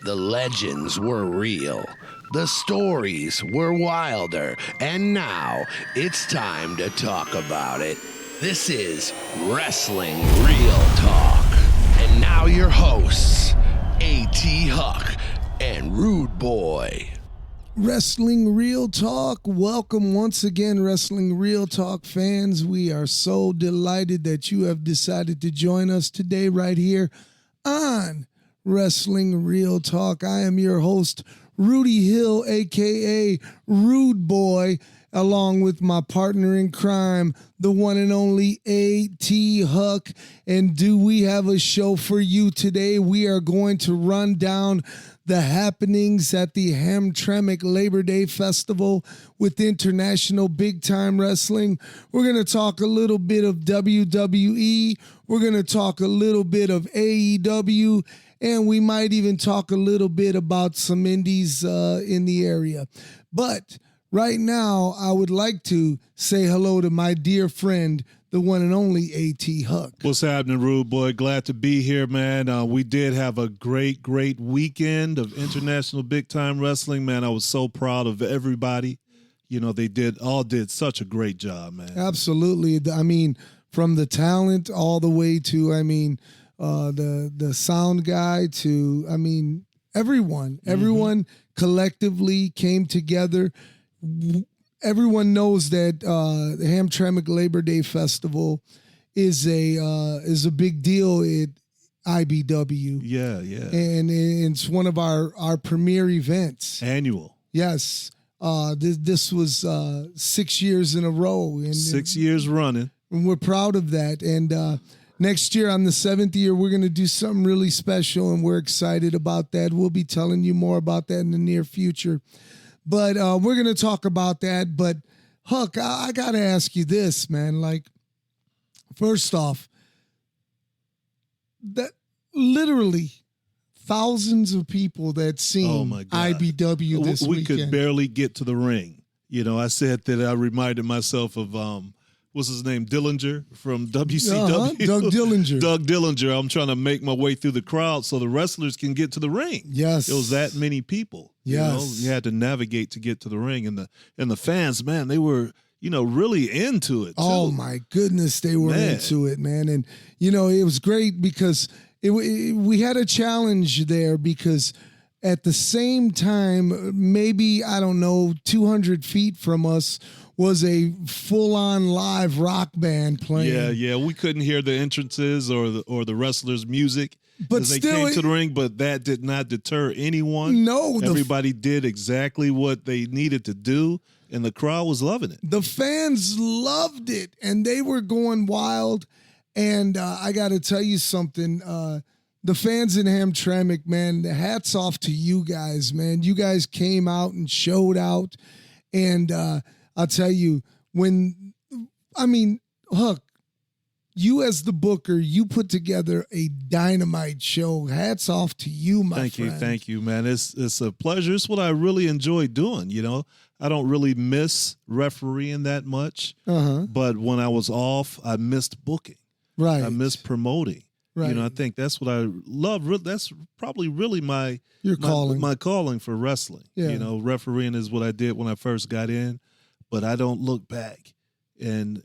The legends were real. The stories were wilder. And now it's time to talk about it. This is Wrestling Real Talk. And now your hosts, A.T. Huck and Rude Boy. Wrestling Real Talk. Welcome once again, Wrestling Real Talk fans. We are so delighted that you have decided to join us today right here on Wrestling Real Talk. I am your host, Rudy Hill, a.k.a. Rude Boy, along with my partner in crime, the one and only A.T. Huck. And do we have a show for you today? We are going to run down the happenings at the Hamtramck Labor Day Festival with International Big Time Wrestling. We're going to talk a little bit of WWE. We're going to talk a little bit of AEW. And we might even talk a little bit about some indies in the area. But right now, I would like to say hello to my dear friend, the one and only A.T. Huck. What's happening, Rude Boy? Glad to be here, man. We did have a great weekend of International Big Time Wrestling, man. I was so proud of everybody. You know, they all did such a great job, man. Absolutely. I mean, from the talent all the way to, the sound guy to, everyone collectively came together. Everyone knows that the Hamtramck Labor Day Festival is a big deal at IBW. Yeah. And it's one of our premier events. Annual. Yes. This was 6 years in a row. And 6 years running. And we're proud of that. And next year, on the 7th year, we're going to do something really special, and we're excited about that. We'll be telling you more about that in the near future. But we're going to talk about that. But, Huck, I got to ask you this, man. Like, first off, that literally thousands of people that seen IBW this weekend. We could barely get to the ring. You know, I said that I reminded myself of what's his name? Dillinger from WCW. Doug Dillinger. Doug Dillinger. I'm trying to make my way through the crowd so the wrestlers can get to the ring. Yes. It was that many people. Yes. You had to navigate to get to the ring. And the fans, man, they were, really into it, too. Oh, my goodness, they were into it, man. And, it was great because we had a challenge there because at the same time, maybe, 200 feet from us, was a full-on live rock band playing. Yeah. We couldn't hear the entrances or the wrestlers' music as they came to the ring, but that did not deter anyone. No. Everybody did exactly what they needed to do, and the crowd was loving it. The fans loved it, and they were going wild. And I got to tell you something. The fans in Hamtramck, man, hats off to you guys, man. You guys came out and showed out, and I'll tell you, Huck, you as the booker, you put together a dynamite show. Hats off to you, my friend. Thank you, man. It's a pleasure. It's what I really enjoy doing, I don't really miss refereeing that much, but when I was off, I missed booking. Right. I missed promoting. Right. I think that's what I love. That's probably really my calling for wrestling. Yeah. Refereeing is what I did when I first got in. But I don't look back and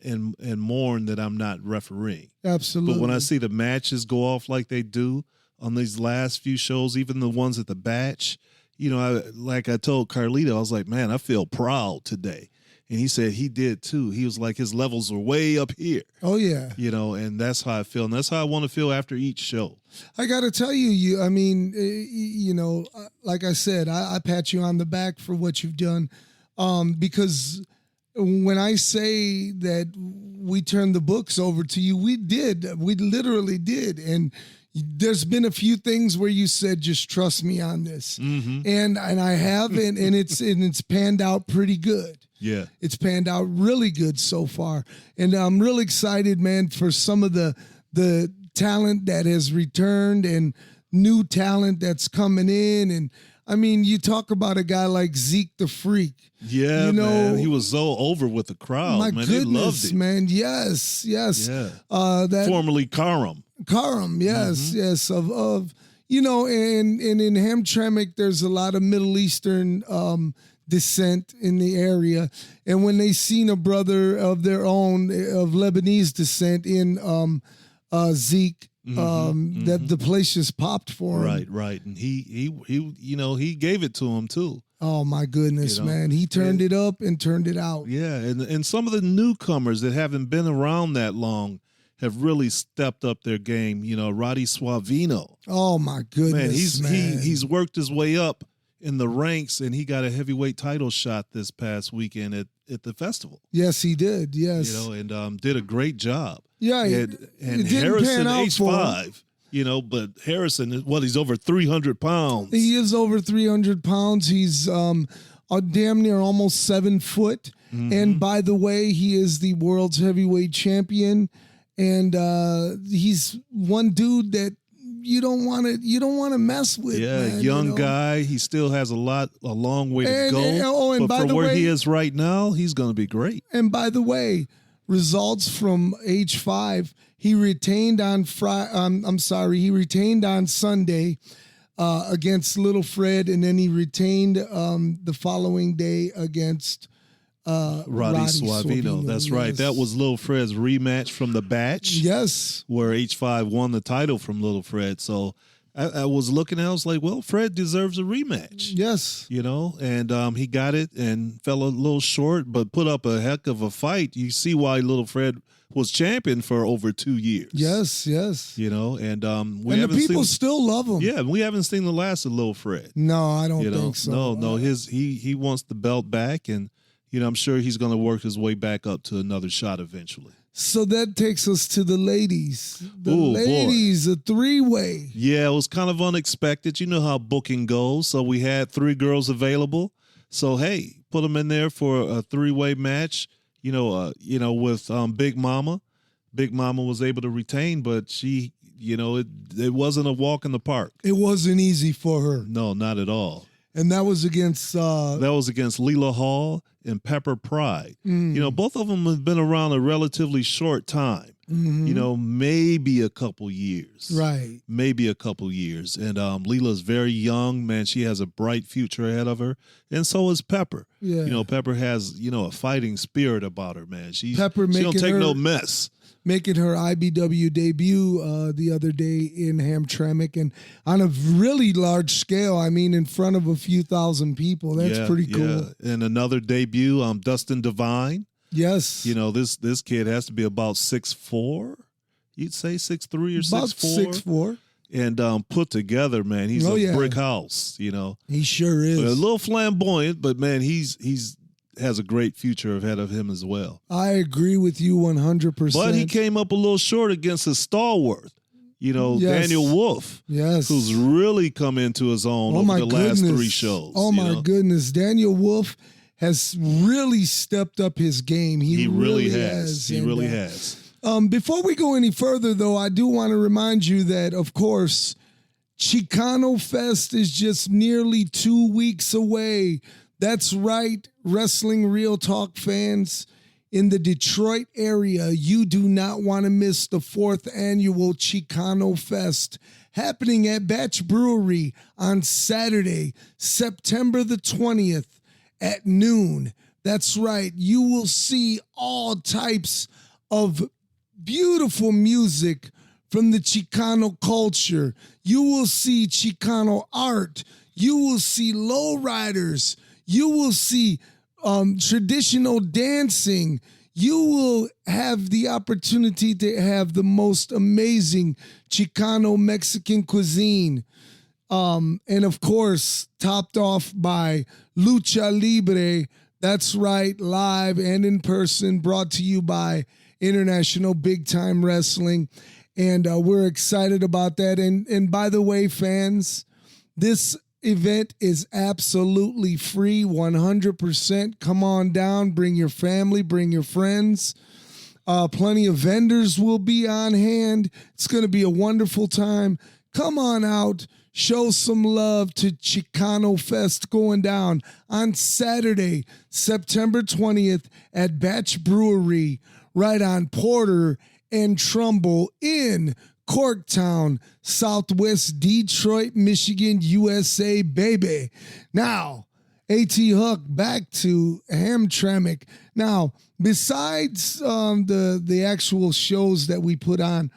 mourn that I'm not refereeing. Absolutely. But when I see the matches go off like they do on these last few shows, even the ones at the Batch, like I told Carlito, I was like, man, I feel proud today. And he said he did too. He was like, his levels are way up here. Oh, yeah. And that's how I feel. And that's how I want to feel after each show. I got to tell you, like I said, I pat you on the back for what you've done because when I say that we turned the books over to you, we literally did. And there's been a few things where you said, just trust me on this. Mm-hmm. And I have, and it's panned out pretty good. Yeah. It's panned out really good so far. And I'm really excited, man, for some of the talent that has returned and new talent that's coming in. And you talk about a guy like Zeke the Freak. Yeah, man. He was so over with the crowd. My man. goodness, they loved it. Man. Yes. Yeah. Formerly Karam. Karam, yes, yes. Of you know, and in Hamtramck, there's a lot of Middle Eastern descent in the area. And when they seen a brother of their own, of Lebanese descent in Zeke, that the place just popped for him. Right. And he you know, he gave it to him too. Oh my goodness, You know? man. He turned it up and turned it out. Yeah, and some of the newcomers that haven't been around that long have really stepped up their game. You know, Roddy Suavino. Oh my goodness, man. He's worked his way up in the ranks, and he got a heavyweight title shot this past weekend at the festival. Yes, he did. Yes. You know, and did a great job. Yeah, and it didn't Harrison pan out for him. H5. You know, but Harrison, he's over 300 pounds. He is over 300 pounds. He's damn near almost 7 foot. And by the way, he is the world's heavyweight champion. And he's one dude that you don't want to mess with. Yeah, man, young you know? guy. He still has a long way to go. And but by for the where way, he is right now, he's going to be great. And by the way, results from H5, he retained on he retained on Sunday against Little Fred, and then he retained the following day against Roddy Suavino. That's right. Yes. That was Little Fred's rematch from the batch. Yes. Where H5 won the title from Little Fred. So I was looking at it, I was like, well, Fred deserves a rematch. Yes. You know, and he got it and fell a little short, but put up a heck of a fight. You see why Little Fred was champion for over 2 years. Yes. You know, and the people still love him. Yeah, we haven't seen the last of Little Fred. No, I don't think so. No, he wants the belt back, and you know, I'm sure he's going to work his way back up to another shot eventually. So that takes us to the ladies. Ladies, a 3-way. Yeah, it was kind of unexpected. You know how booking goes. So we had 3 girls available. So hey, put them in there for a 3-way match. You know, with Big Mama. Big Mama was able to retain, but she, you know, it wasn't a walk in the park. It wasn't easy for her. No, not at all. And that was against Leela Hall and Pepper Pride. You know, both of them have been around a relatively short time. You know, maybe a couple years. Right. Maybe a couple years. And Leela's very young, man. She has a bright future ahead of her. And so is Pepper. Yeah. You know, Pepper has, you know, a fighting spirit about her, man. She don't take no mess. Making her IBW debut the other day in Hamtramck, and on a really large scale. I mean, in front of a few thousand people. That's pretty cool. Yeah. And another debut, Dustin Devine. Yes. You know, this kid has to be about 6'4". You'd say 6'3" or about 6'4". And put together, man, he's a brick house. You know, he sure is. A little flamboyant, but man, he's has a great future ahead of him as well. I agree with you 100%. But he came up a little short against a stalwart, you know, Daniel Wolf. Yes. Who's really come into his own over the last 3 shows. Oh, my goodness. Daniel Wolf has really stepped up his game. He really has. He really has. Before we go any further, though, I do want to remind you that, of course, Chicano Fest is just nearly 2 weeks away. That's right, Wrestling Real Talk fans in the Detroit area. You do not want to miss the 4th annual Chicano Fest happening at Batch Brewery on Saturday, September the 20th at noon. That's right, you will see all types of beautiful music from the Chicano culture. You will see Chicano art. You will see lowriders. You will see traditional dancing. You will have the opportunity to have the most amazing Chicano Mexican cuisine. And of course, topped off by Lucha Libre. That's right, live and in person, brought to you by International Big Time Wrestling. And we're excited about that. And by the way, fans, this event is absolutely free, 100%. Come on down, bring your family, bring your friends. Plenty of vendors will be on hand. It's going to be a wonderful time. Come on out, show some love to Chicano Fest going down on Saturday, September 20th at Batch Brewery, right on Porter and Trumbull in Corktown, Southwest Detroit, Michigan, USA, baby. Now, A.T. Huck back to Hamtramck. Now, besides the actual shows that we put on,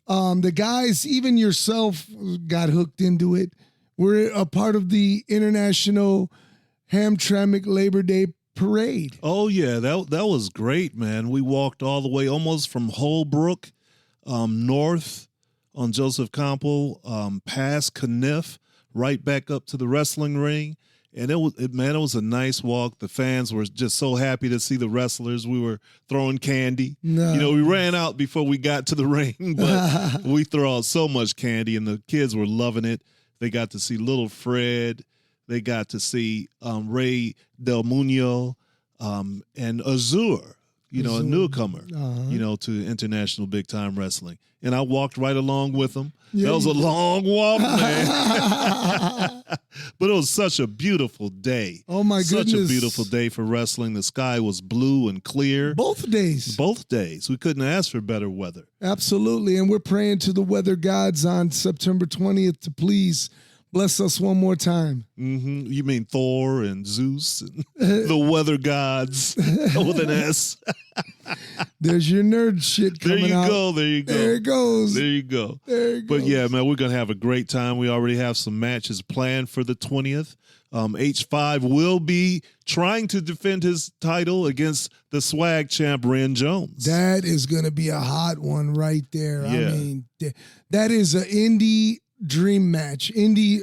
the guys, even yourself, got hooked into it. We're a part of the International Hamtramck Labor Day Parade. Oh, yeah, that was great, man. We walked all the way almost from Holbrook north on Joseph Campbell, past Kniff, right back up to the wrestling ring. And it was a nice walk. The fans were just so happy to see the wrestlers. We were throwing candy. No. You know, we ran out before we got to the ring, but we threw out so much candy, and the kids were loving it. They got to see Little Fred. They got to see Ray Del Muno and Azur, a newcomer, to international big time wrestling. And I walked right along with them. Yeah, that was a long walk, man. But it was such a beautiful day. Oh, my goodness. Such a beautiful day for wrestling. The sky was blue and clear. Both days. Both days. We couldn't ask for better weather. Absolutely. And we're praying to the weather gods on September 20th to please bless us one more time. Mm-hmm. You mean Thor and Zeus and the weather gods with an S. There's your nerd shit coming out. There you go. There it goes. There you go. There it goes. But yeah, man, we're going to have a great time. We already have some matches planned for the 20th. H5 will be trying to defend his title against the swag champ, Ren Jones. That is going to be a hot one right there. Yeah. I mean, that is an indie dream match, indie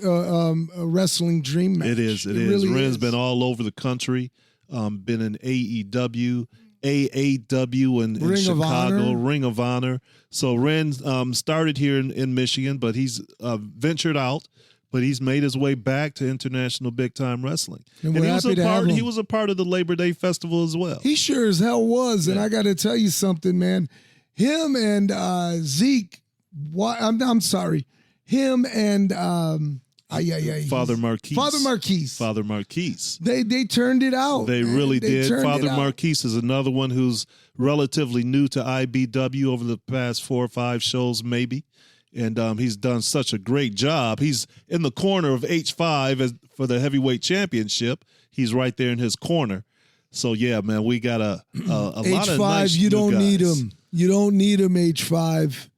wrestling dream match. It is. It really Ren's is. been all over the country, been in AEW, AAW in Chicago, Ring of Honor. So Ren started here in Michigan, but he's ventured out. But he's made his way back to international big time wrestling, and he was a part of the Labor Day Festival as well. He sure as hell was, and I got to tell you something, man. Him and Zeke. I'm sorry. Him and Father Marquise. Father Marquise. They turned it out. They really did. Father Marquise is another one who's relatively new to IBW over the past 4 or 5 shows, maybe. And he's done such a great job. He's in the corner of H5 for the heavyweight championship. He's right there in his corner. So, yeah, man, we got a lot of nice H5, you don't need him. You don't need him, H5.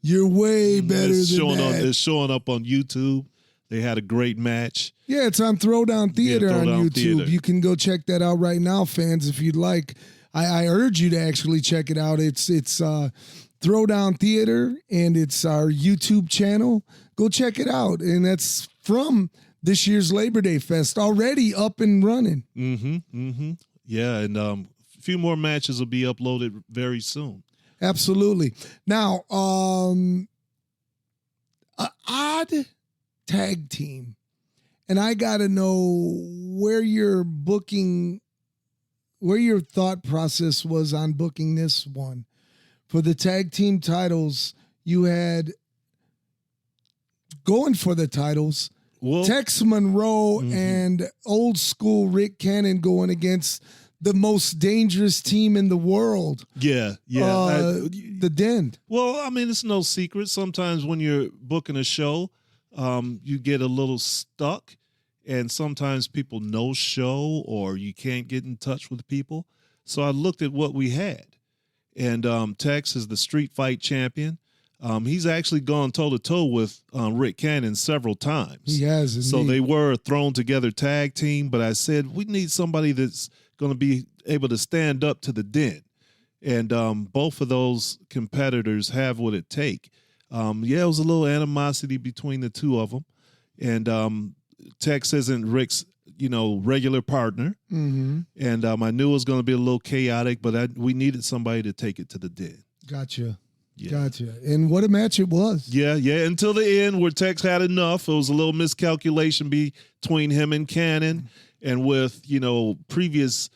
You're way better than that. It's showing up on YouTube. They had a great match. Yeah, it's on Throwdown Theatre on YouTube. Theater. You can go check that out right now, fans, if you'd like. I urge you to actually check it out. It's Throwdown Theatre, and it's our YouTube channel. Go check it out. And that's from this year's Labor Day Fest, already up and running. Mm-hmm, mm-hmm. Yeah, and a few more matches will be uploaded very soon. Absolutely. Now, an odd tag team, and I got to know where your thought process was on booking this one. For the tag team titles, you had going for the titles, Tex Monroe and old school Rick Cannon going against the most dangerous team in the world. Yeah. The Den. Well, I mean, it's no secret. Sometimes when you're booking a show, you get a little stuck, and sometimes people no show or you can't get in touch with people. So I looked at what we had. And Tex is the street fight champion. He's actually gone toe-to-toe with Rick Cannon several times. He has, indeed. So they were a thrown-together tag team, but I said, we need somebody that's going to be able to stand up to the Den. And both of those competitors have what it takes. It was a little animosity between the two of them. And Tex isn't Rick's regular partner. Mm-hmm. And I knew it was going to be a little chaotic, but we needed somebody to take it to the Den. Gotcha. Yeah. Gotcha. And what a match it was. Yeah, until the end where Tex had enough. It was a little miscalculation between him and Cannon, and with, previous,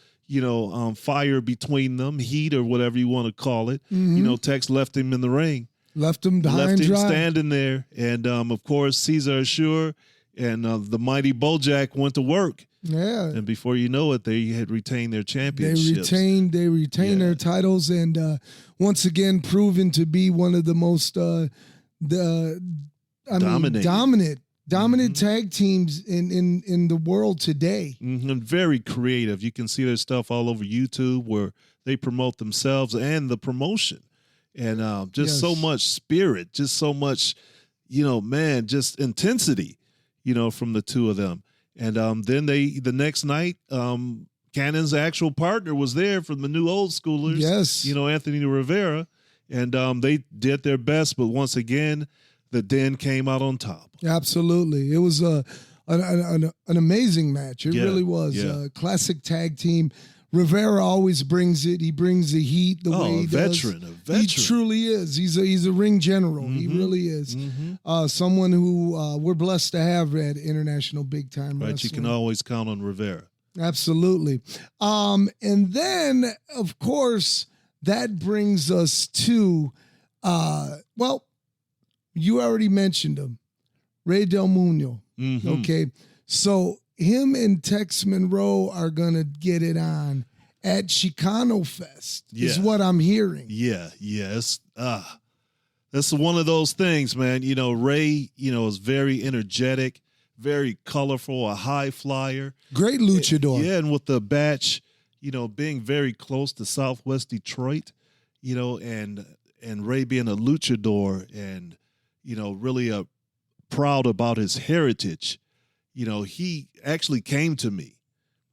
fire between them, heat or whatever you want to call it. Mm-hmm. Tex left him in the ring. Left him behind dry. standing there. And, of course, Cesar Assure and the mighty Bojack went to work. Yeah. And before you know it, they had retained their championships. They retain their titles, and once again proven to be one of the most dominant tag teams in the world today. And very creative. You can see their stuff all over YouTube where they promote themselves and the promotion. And just so much spirit, just so much, just intensity, from the two of them. And then the next night, Cannon's actual partner was there from the new old schoolers. Yes. Anthony Rivera. And they did their best, but once again, the Den came out on top. Absolutely. It was an amazing match. It really was. Yeah. A classic tag team. Rivera always brings it. He brings the heat the way he does. A veteran. He truly is. He's a ring general. He really is. Someone who we're blessed to have at International Big Time Wrestling. Right, you can always count on Rivera. Absolutely. And then, of course, that brings us to, you already mentioned him, Rey Del Muno. Okay, so him and Tex Monroe are going to get it on at Chicano Fest, is what I'm hearing. Yes. That's one of those things, man. Ray, is very energetic, very colorful, a high flyer. Great luchador. Yeah, and with the batch, being very close to Southwest Detroit, and Ray being a luchador and, really proud about his heritage. He actually came to me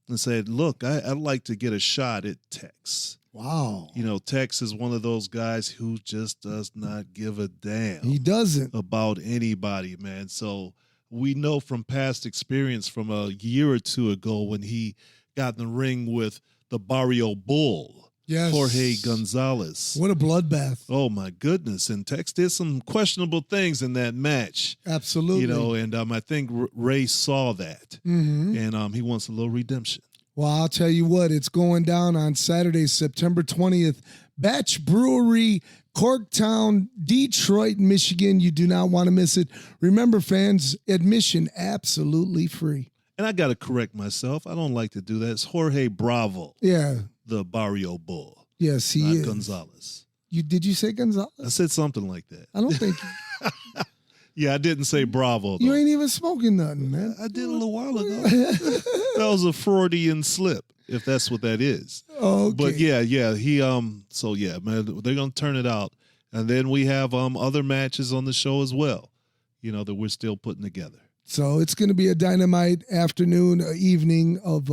and said, look, I'd like to get a shot at Tex. Wow. Tex is one of those guys who just does not give a damn. He doesn't. About anybody, man. So we know from past experience from a year or two ago when he got in the ring with the Barrio Bull. Yes. Jorge Gonzalez. What a bloodbath. Oh, my goodness. And Tex did some questionable things in that match. Absolutely. And I think Ray saw that. And he wants a little redemption. Well, I'll tell you what, it's going down on Saturday, September 20th. Batch Brewery, Corktown, Detroit, Michigan. You do not want to miss it. Remember, fans, admission absolutely free. And I got to correct myself. I don't like to do that. It's Jorge Bravo. Yeah. The Barrio Bull. Yes, he is. Gonzalez. Did you say Gonzalez? I said something like that. I don't think. Yeah, I didn't say Bravo, though. You ain't even smoking nothing, man. I did a little while ago. That was a Freudian slip, if that's what that is. Okay. But yeah, he so yeah, man, they're gonna turn it out. And then we have other matches on the show as well, that we're still putting together. So it's gonna be a dynamite afternoon, evening of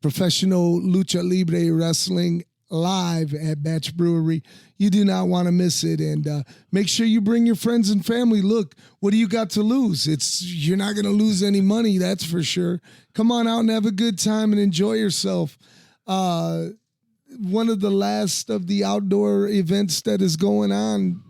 professional lucha libre wrestling live at Batch Brewery. You do not want to miss it, and make sure you bring your friends and family. Look, what do you got to lose? You're not going to lose any money, that's for sure. Come on out and have a good time and enjoy yourself. One of the last of the outdoor events that is going on.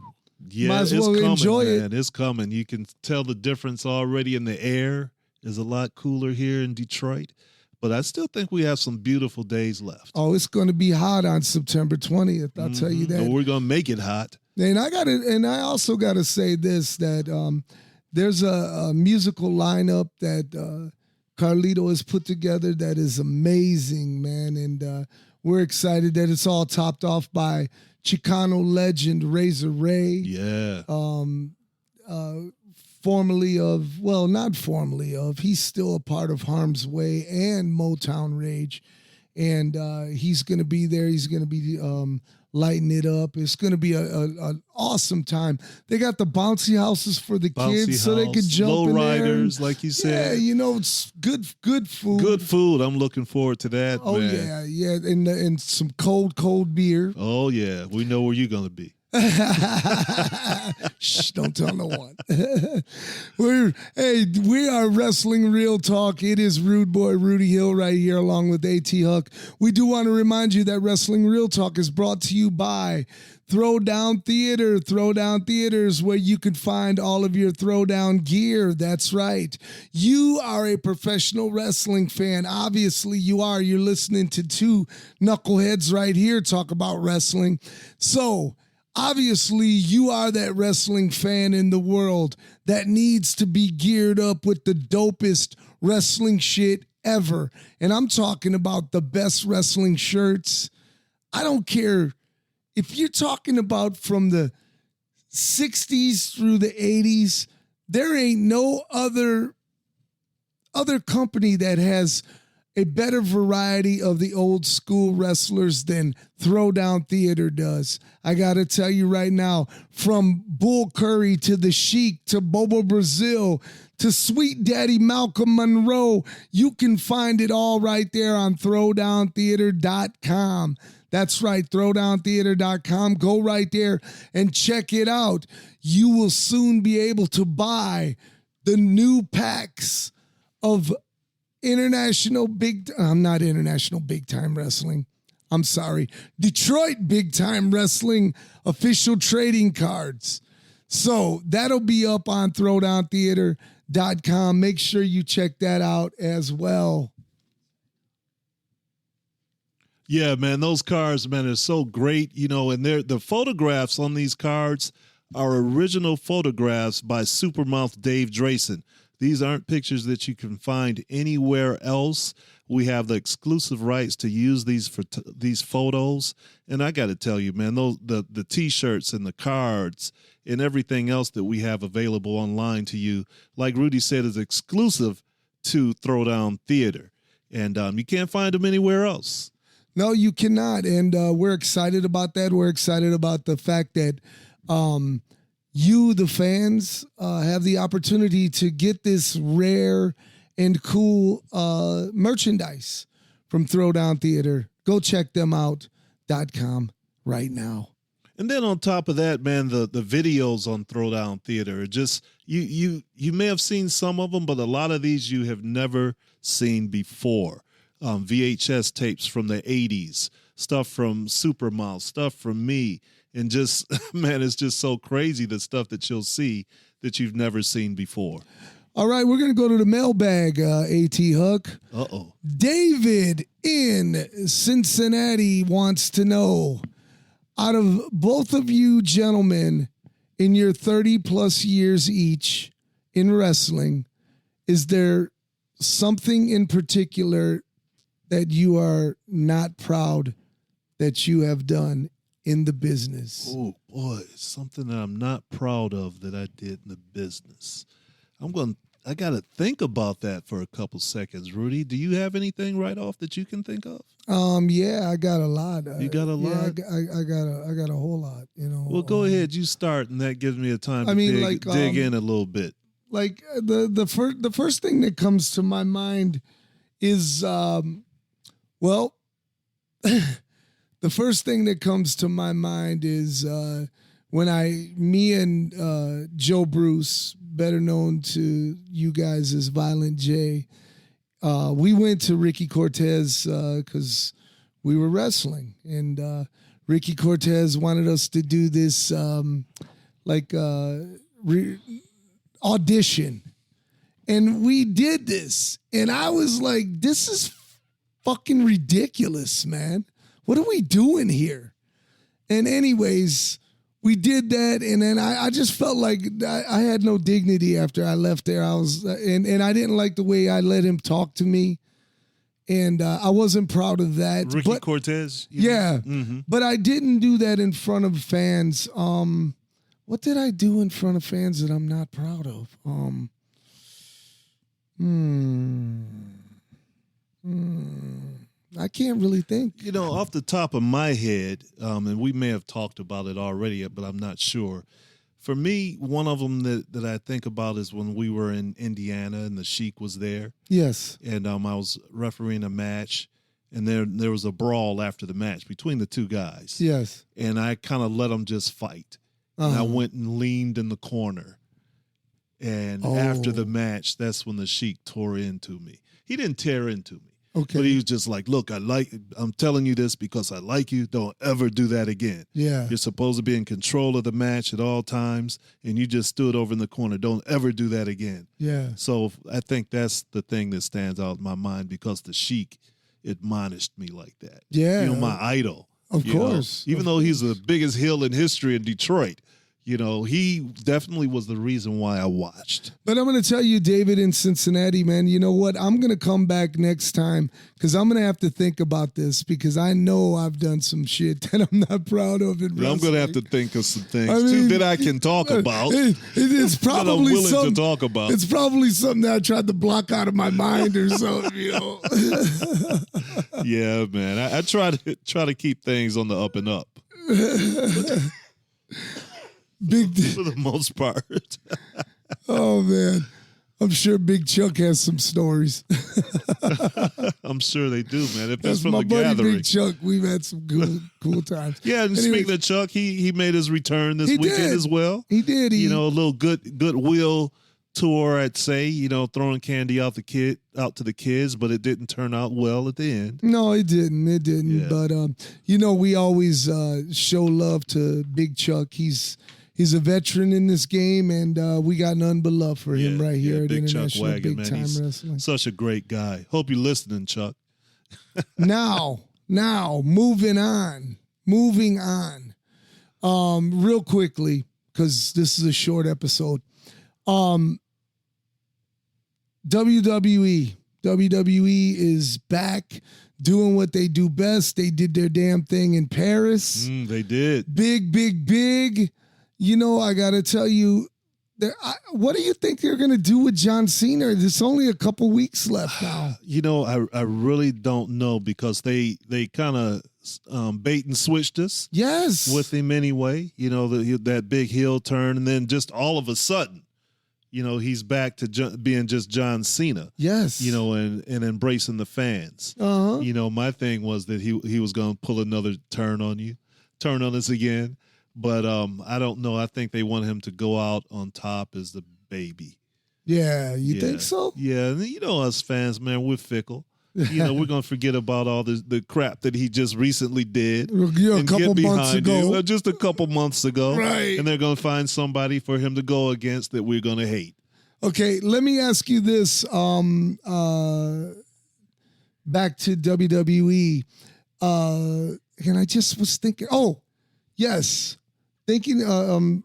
Yeah, might as well enjoy it. It's coming. You can tell the difference already in the air. Is a lot cooler here in Detroit. But I still think we have some beautiful days left. Oh, it's going to be hot on September 20th. I'll tell you that. And we're going to make it hot. And I also got to say this, that there's a musical lineup that Carlito has put together that is amazing, man. And we're excited that it's all topped off by Chicano legend Razor Ray. Yeah. Not formally of, he's still a part of Harm's Way and Motown Rage. And he's going to be there. He's going to be lighting it up. It's going to be an awesome time. They got the bouncy houses for the kids so they could jump low in riders, there. like you said. Yeah, it's good food. Good food. I'm looking forward to that, Oh, man. yeah. And some cold beer. Oh, yeah. We know where you're going to be. Shh, don't tell no one. We are Wrestling Real Talk. It is Rude Boy Rudy Hill right here along with A.T. Huck. We do want to remind you that Wrestling Real Talk is brought to you by Throwdown Theatre. Throwdown Theatre is where you can find all of your Throwdown gear. That's right. You are a professional wrestling fan. Obviously, you are. You're listening to two knuckleheads right here talk about wrestling. So, obviously, you are that wrestling fan in the world that needs to be geared up with the dopest wrestling shit ever. And I'm talking about the best wrestling shirts. I don't care if you're talking about from the 60s through the 80s, there ain't no other company that has a better variety of the old school wrestlers than Throwdown Theatre does. I got to tell you right now, from Bull Curry to the Sheik to Bobo Brazil to Sweet Daddy Malcolm Monroe, you can find it all right there on throwdowntheatre.com. That's right, throwdowntheatre.com. Go right there and check it out. You will soon be able to buy the new packs of International Big Time Wrestling. I'm sorry. Detroit Big Time Wrestling official trading cards. So that'll be up on throwdowntheatre.com. Make sure you check that out as well. Yeah, man, those cards, man, are so great, and the photographs on these cards are original photographs by Supermouth Dave Drayson. These aren't pictures that you can find anywhere else. We have the exclusive rights to use these for these photos. And I got to tell you, man, the T-shirts and the cards and everything else that we have available online to you, like Rudy said, is exclusive to Throwdown Theatre. And you can't find them anywhere else. No, you cannot. And we're excited about that. We're excited about the fact that you, the fans, have the opportunity to get this rare and cool merchandise from Throwdown Theatre. Go check them out.com right now. And then on top of that, man, the videos on Throwdown Theatre are just, you may have seen some of them, but a lot of these you have never seen before. VHS tapes from the 80s, stuff from Supermouth, stuff from me. And just, man, it's just so crazy, the stuff that you'll see that you've never seen before. All right, we're going to go to the mailbag, A.T. Huck. Uh-oh. David in Cincinnati wants to know, out of both of you gentlemen in your 30-plus years each in wrestling, is there something in particular that you are not proud that you have done in the business? Oh, boy, something that I'm not proud of that I did in the business. I got to think about that for a couple seconds. Rudy, do you have anything right off that you can think of? Yeah, I got a lot. You got a lot? Yeah, I got a whole lot, Well, go ahead, you start, and that gives me a time to dig in a little bit. Like the first thing that comes to my mind is the first thing that comes to my mind is when me and Joe Bruce, better known to you guys as Violent J, we went to Ricky Cortez because we were wrestling, and Ricky Cortez wanted us to do this audition, and we did this, and I was like, this is fucking ridiculous, man. What are we doing here? And anyways, we did that, and then I just felt like I had no dignity after I left there. I was, and I didn't like the way I let him talk to me, and I wasn't proud of that. Ricky Cortez? Yeah, but I didn't do that in front of fans. What did I do in front of fans that I'm not proud of? I can't really think. Off the top of my head, and we may have talked about it already, but I'm not sure. For me, one of them that I think about is when we were in Indiana and the Sheik was there. Yes. And I was refereeing a match, and there was a brawl after the match between the two guys. Yes. And I kind of let them just fight. And I went and leaned in the corner. And after the match, that's when the Sheik tore into me. He didn't tear into me. Okay. But he was just like, look, I'm telling you this because I like you. Don't ever do that again. Yeah. You're supposed to be in control of the match at all times, and you just stood over in the corner. Don't ever do that again. Yeah. So I think that's the thing that stands out in my mind because the Sheik admonished me like that. Yeah. My idol. Of course. Even though he's the biggest heel in history in Detroit, You know, he definitely was the reason why I watched. But I'm going to tell you, David in Cincinnati, man, you know what? I'm going to come back next time because I'm going to have to think about this because I know I've done some shit that I'm not proud of. I'm going to have to think of some things, too, that I can talk about. It's probably that I'm willing something to talk about. It's probably something that I tried to block out of my mind or something, you know. Yeah, man. I try to keep things on the up and up. For the most part. Oh, man. I'm sure Big Chuck has some stories. I'm sure they do, man. If That's it's from my the buddy gathering. Big Chuck. We've had some cool times. Yeah, and Anyways, speaking of Chuck, he made his return this weekend as well. He did. You know, a little goodwill tour, I'd say, you know, throwing candy out to the kids, but it didn't turn out well at the end. No, it didn't. Yeah. But you know, we always show love to Big Chuck. He's a veteran in this game, and we got none but love for him right here at Big International Chuck Wagon, Big Time He's Wrestling. such a great guy. Hope you're listening, Chuck. Now, moving on. Real quickly, because this is a short episode. WWE is back doing what they do best. They did their damn thing in Paris. They did. Big. You know, I got to tell you, what do you think they're going to do with John Cena? There's only a couple weeks left now. You know, I really don't know because they kind of bait and switched us. Yes. With him anyway. You know, that big heel turn, and then just all of a sudden, you know, he's back to being just John Cena. Yes. You know, and embracing the fans. Uh-huh. You know, my thing was that he was going to pull another turn on us again. But I don't know. I think they want him to go out on top as the baby. Yeah, you think so? Yeah, and you know us fans, man, we're fickle. You know, we're going to forget about all the crap that he just recently did. Yeah, and get behind him. Just a couple months ago. Right. And they're going to find somebody for him to go against that we're going to hate. Okay, let me ask you this. Back to WWE. And I just was thinking, yes. Going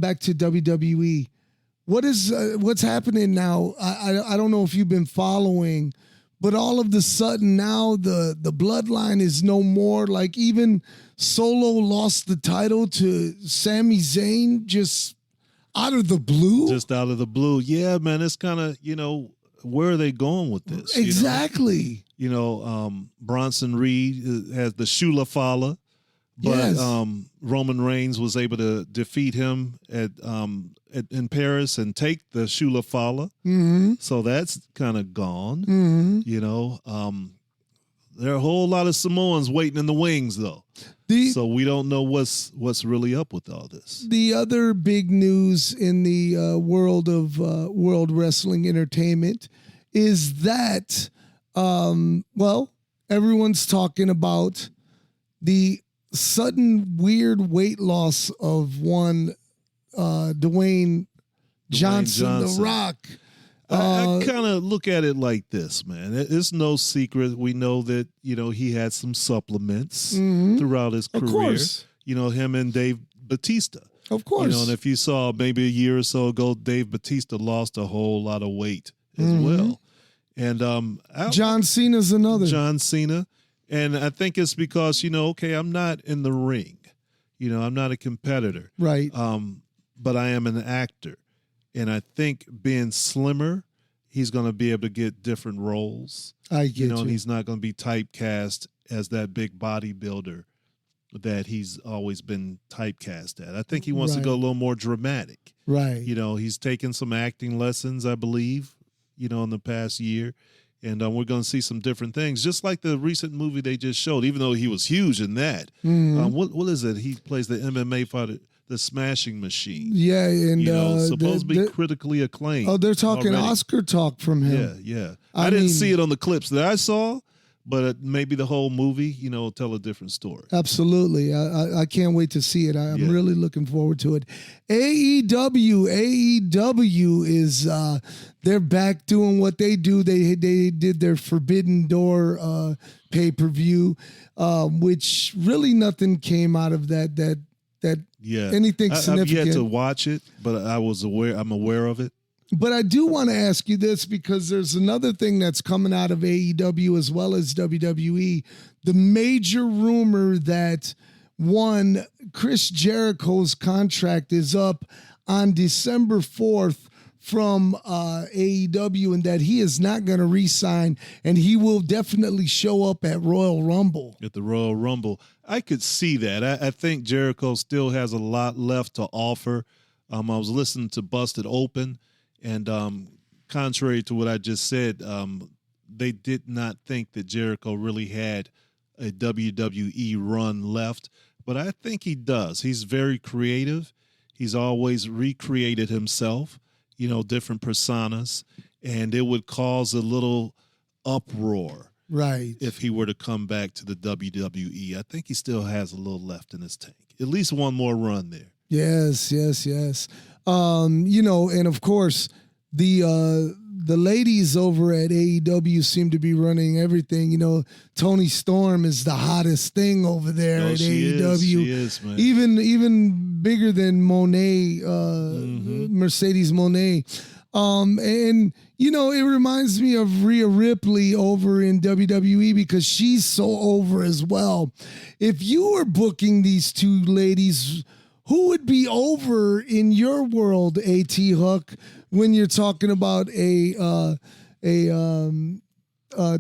back to WWE. What's happening now? I don't know if you've been following, but all of the sudden now the bloodline is no more. Like even Solo lost the title to Sami Zayn just out of the blue. Just out of the blue. Yeah, man, it's kind of, you know, where are they going with this? Exactly. You know, Bronson Reed has the Shula Fala, but Roman Reigns was able to defeat him in Paris and take the Shula Fala. Mm-hmm. So that's kind of gone. Mm-hmm. You know, there are a whole lot of Samoans waiting in the wings, though. So we don't know what's really up with all this. The other big news in the world of world wrestling entertainment is that, everyone's talking about the sudden weird weight loss of one Dwayne Johnson, The Rock. I kind of look at it like this, man. It's no secret. We know that, you know, he had some supplements throughout his career. Of course. You know, him and Dave Bautista. Of course. You know, and if you saw maybe a year or so ago, Dave Bautista lost a whole lot of weight as well. And John Cena's another. John Cena. And I think it's because, you know, okay, I'm not in the ring. You know, I'm not a competitor. Right. But I am an actor. And I think being slimmer, he's going to be able to get different roles. I get you. And he's not going to be typecast as that big bodybuilder that he's always been typecast at. I think he wants to go a little more dramatic. Right. You know, he's taken some acting lessons, I believe, you know, in the past year. And we're going to see some different things, just like the recent movie they just showed, even though he was huge in that. What is it? He plays the MMA fighter, the Smashing Machine. Yeah, and you know, supposed to be critically acclaimed. Oh, they're talking already. Oscar talk from him. Yeah. I didn't see it on the clips that I saw, but maybe the whole movie, you know, will tell a different story. Absolutely. I can't wait to see it. I'm really looking forward to it. AEW is they're back doing what they do. They did their Forbidden Door pay-per-view, which really nothing came out of that anything I've significant. yet to watch it, but I'm aware of it. But I do want to ask you this because there's another thing that's coming out of AEW as well as WWE. The major rumor that Chris Jericho's contract is up on December 4th from AEW and that he is not going to re-sign and he will definitely show up at Royal Rumble. At the Royal Rumble. I could see that. I think Jericho still has a lot left to offer. I was listening to Busted Open, and contrary to what I just said, they did not think that Jericho really had a WWE run left, but I think he does. He's very creative. He's always recreated himself, different personas, and it would cause a little uproar. Right. If he were to come back to the WWE. I think he still has a little left in his tank. At least one more run there. Yes. And of course, the ladies over at AEW seem to be running everything. Toni Storm is the hottest thing over there at AEW. She is, man. Even bigger than Monet, Mercedes Monet. And it reminds me of Rhea Ripley over in WWE because she's so over as well. If you were booking these two ladies, who would be over in your world, A.T. Huck, when you're talking about a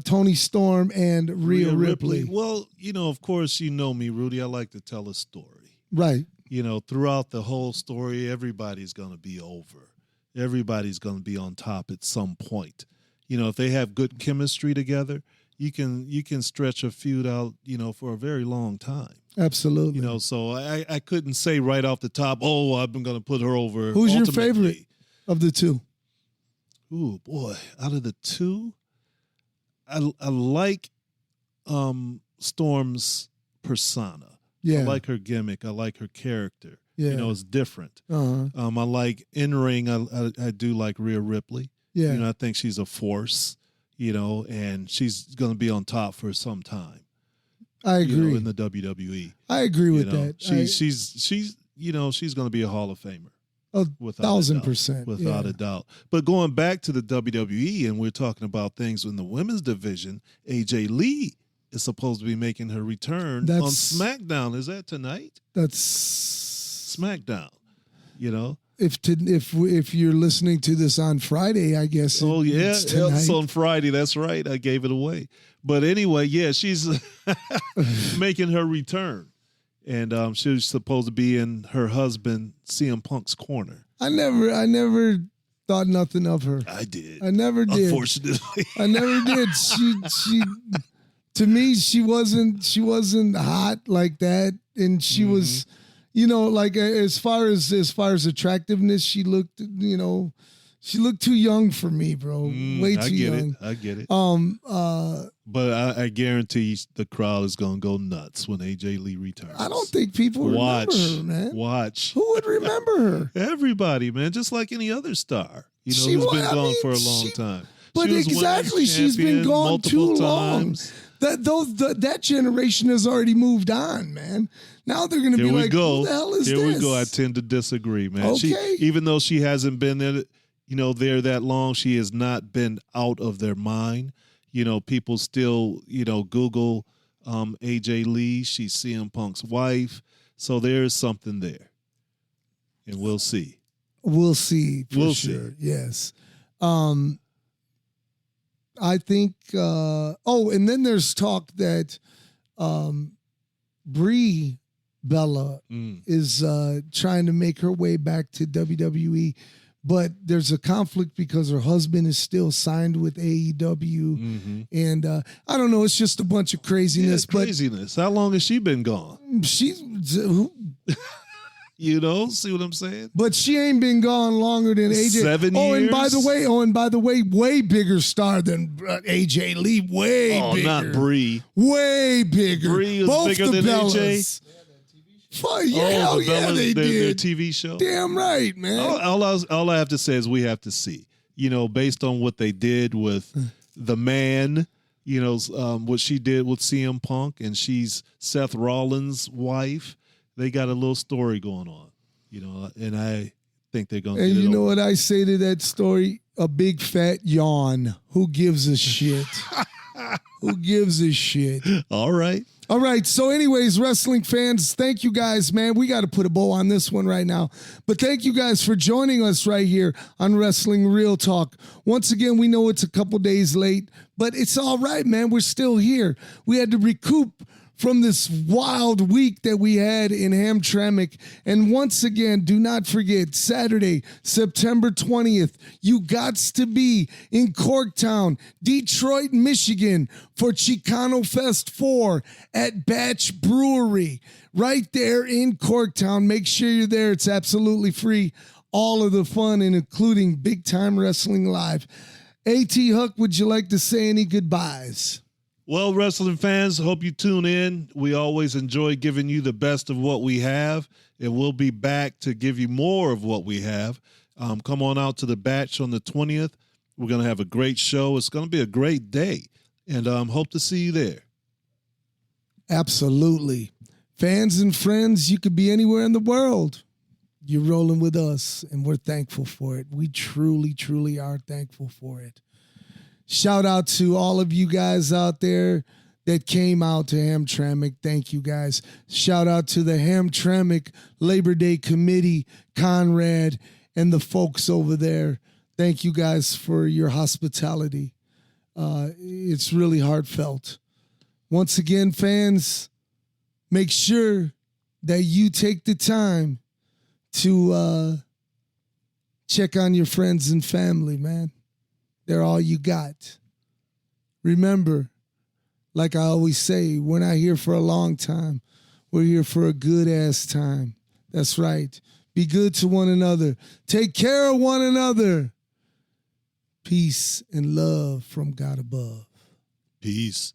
Toni Storm and Rhea Ripley? Well, of course, you know me, Rudy. I like to tell a story. Right. Throughout the whole story, everybody's going to be over. Everybody's going to be on top at some point. If they have good chemistry together, you can stretch a feud out, for a very long time. Absolutely. So I couldn't say right off the top, I'm going to put her over. Who's your ultimately. favorite of the two? Ooh, boy. Out of the two, I like Storm's persona. Yeah. I like her gimmick. I like her character. Yeah. It's different. Uh-huh. I like in-ring. I do like Rhea Ripley. Yeah. I think she's a force, and she's going to be on top for some time. I agree. In the WWE. I agree with that. She's going to be a Hall of Famer. 1,000%. Without a doubt. But going back to the WWE, and we're talking about things in the women's division, AJ Lee is supposed to be making her return on SmackDown. Is that tonight? That's SmackDown. If you're listening to this on Friday, I guess. Oh yeah, tonight. it's on Friday. That's right. I gave it away. But anyway, yeah, she's making her return, and she's supposed to be in her husband CM Punk's corner. I never thought nothing of her. I did. I never did. Unfortunately, I never did. She to me, she wasn't hot like that, and she was. Like as far as attractiveness, she looked too young for me, bro. Way too young. I get it. But I guarantee the crowd is gonna go nuts when AJ Lee returns. I don't think people remember her, man. Watch. Who would remember her? Everybody, man. Just like any other star, who's been gone for a long time. But exactly, she's been gone too long. That generation has already moved on, man. Now they're going to be like, who the hell is this? Here we go. I tend to disagree, man. Okay. Even though she hasn't been there that long, she has not been out of their mind. People still, Google AJ Lee. She's CM Punk's wife. So there's something there. And we'll see. We'll see. We'll sure. see. Yes. I think, and then there's talk that Brie Bella is trying to make her way back to WWE, but there's a conflict because her husband is still signed with AEW, and I don't know. It's just a bunch of craziness. Craziness. How long has she been gone? She's. See what I'm saying? But she ain't been gone longer than AJ. 7 years. And by the way, way bigger star than AJ Lee. Way bigger. Not Brie. Way bigger. Brie is Both bigger the than Bellas. AJ. Hell yeah, they their did. TV show. Damn right, man. All I have to say is we have to see. Based on what they did with the man. What she did with CM Punk, and she's Seth Rollins' wife. they got a little story going on, and I think they're going to And get it you know over. what I say to that story? A big fat yawn. Who gives a shit? Who gives a shit? All right. All right. So anyways, wrestling fans, thank you guys, man. We got to put a bow on this one right now. But thank you guys for joining us right here on Wrestling Real Talk. Once again, we know it's a couple days late, but it's all right, man. We're still here. We had to recoup from this wild week that we had in Hamtramck. And once again, do not forget, Saturday, September 20th, you gots to be in Corktown, Detroit, Michigan for Chicano Fest 4 at Batch Brewery, right there in Corktown. Make sure you're there. It's absolutely free. All of the fun, and including Big Time Wrestling Live. A.T. Huck, would you like to say any goodbyes? Well, wrestling fans, hope you tune in. We always enjoy giving you the best of what we have, and we'll be back to give you more of what we have. Come on out to the Batch on the 20th. We're going to have a great show. It's going to be a great day, and hope to see you there. Absolutely. Fans and friends, you could be anywhere in the world. You're rolling with us, and we're thankful for it. We truly, truly are thankful for it. Shout out to all of you guys out there that came out to Hamtramck. Thank you, guys. Shout out to the Hamtramck Labor Day Committee, Conrad, and the folks over there. Thank you guys for your hospitality. It's really heartfelt. Once again, fans, make sure that you take the time to check on your friends and family, man. They're all you got. Remember, like I always say, we're not here for a long time. We're here for a good-ass time. That's right. Be good to one another. Take care of one another. Peace and love from God above. Peace.